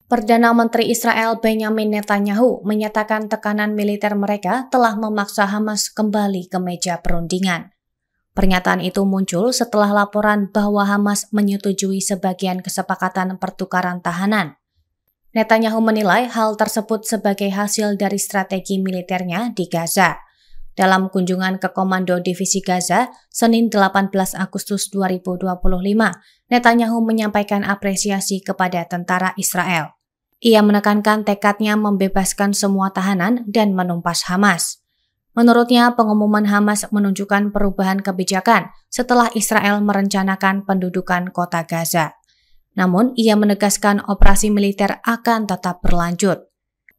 Perdana Menteri Israel Benjamin Netanyahu menyatakan tekanan militer mereka telah memaksa Hamas kembali ke meja perundingan. Pernyataan itu muncul setelah laporan bahwa Hamas menyetujui sebagian kesepakatan pertukaran tahanan. Netanyahu menilai hal tersebut sebagai hasil dari strategi militernya di Gaza. Dalam kunjungan ke Komando Divisi Gaza, Senin 18 Agustus 2025, Netanyahu menyampaikan apresiasi kepada tentara Israel. Ia menekankan tekadnya membebaskan semua tahanan dan menumpas Hamas. Menurutnya, pengumuman Hamas menunjukkan perubahan kebijakan setelah Israel merencanakan pendudukan kota Gaza. Namun, ia menegaskan operasi militer akan tetap berlanjut.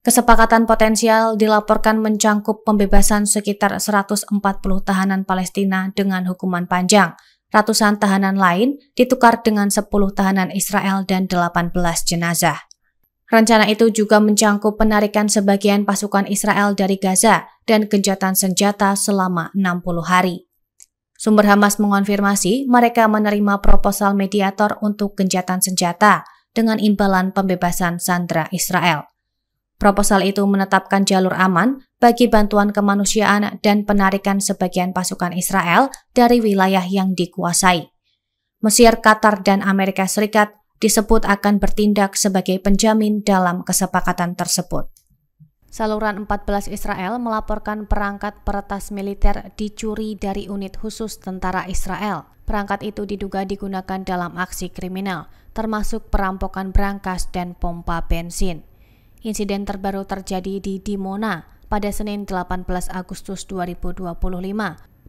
Kesepakatan potensial dilaporkan mencangkup pembebasan sekitar 140 tahanan Palestina dengan hukuman panjang. Ratusan tahanan lain ditukar dengan 10 tahanan Israel dan 18 jenazah. Rencana itu juga mencangkup penarikan sebagian pasukan Israel dari Gaza dan gencatan senjata selama 60 hari. Sumber Hamas mengonfirmasi mereka menerima proposal mediator untuk gencatan senjata dengan imbalan pembebasan sandera Israel. Proposal itu menetapkan jalur aman bagi bantuan kemanusiaan dan penarikan sebagian pasukan Israel dari wilayah yang dikuasai. Mesir, Qatar, dan Amerika Serikat disebut akan bertindak sebagai penjamin dalam kesepakatan tersebut. Saluran 14 Israel melaporkan perangkat peretas militer dicuri dari unit khusus tentara Israel. Perangkat itu diduga digunakan dalam aksi kriminal, termasuk perampokan brankas dan pompa bensin. Insiden terbaru terjadi di Dimona pada Senin 18 Agustus 2025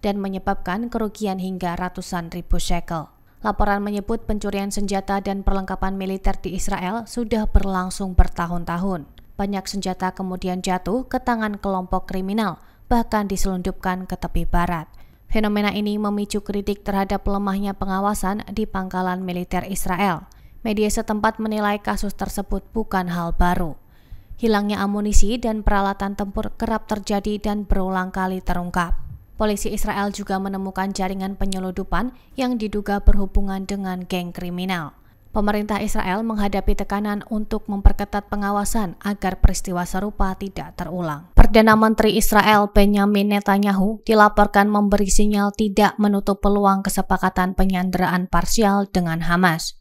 dan menyebabkan kerugian hingga ratusan ribu shekel. Laporan menyebut pencurian senjata dan perlengkapan militer di Israel sudah berlangsung bertahun-tahun. Banyak senjata kemudian jatuh ke tangan kelompok kriminal, bahkan diselundupkan ke tepi barat. Fenomena ini memicu kritik terhadap lemahnya pengawasan di pangkalan militer Israel. Media setempat menilai kasus tersebut bukan hal baru. Hilangnya amunisi dan peralatan tempur kerap terjadi dan berulang kali terungkap. Polisi Israel juga menemukan jaringan penyeludupan yang diduga berhubungan dengan geng kriminal. Pemerintah Israel menghadapi tekanan untuk memperketat pengawasan agar peristiwa serupa tidak terulang. Perdana Menteri Israel Benjamin Netanyahu dilaporkan memberi sinyal tidak menutup peluang kesepakatan penyanderaan parsial dengan Hamas.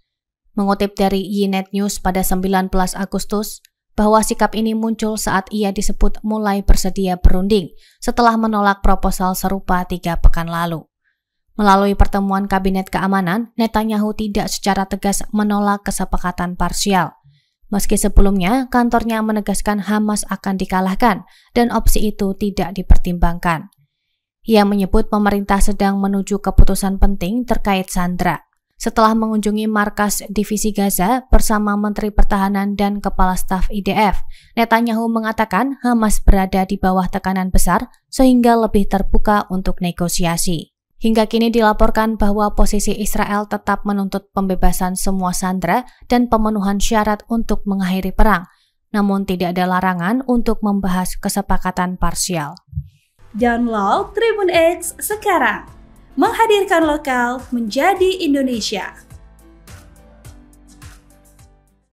Mengutip dari Ynet News pada 19 Agustus, bahwa sikap ini muncul saat ia disebut mulai bersedia berunding setelah menolak proposal serupa 3 pekan lalu. Melalui pertemuan Kabinet Keamanan, Netanyahu tidak secara tegas menolak kesepakatan parsial. Meski sebelumnya, kantornya menegaskan Hamas akan dikalahkan dan opsi itu tidak dipertimbangkan. Ia menyebut pemerintah sedang menuju keputusan penting terkait sandera. Setelah mengunjungi markas Divisi Gaza bersama Menteri Pertahanan dan Kepala Staf IDF, Netanyahu mengatakan Hamas berada di bawah tekanan besar sehingga lebih terbuka untuk negosiasi. Hingga kini dilaporkan bahwa posisi Israel tetap menuntut pembebasan semua sandera dan pemenuhan syarat untuk mengakhiri perang, namun tidak ada larangan untuk membahas kesepakatan parsial. Download Tribun X sekarang. Menghadirkan lokal menjadi Indonesia.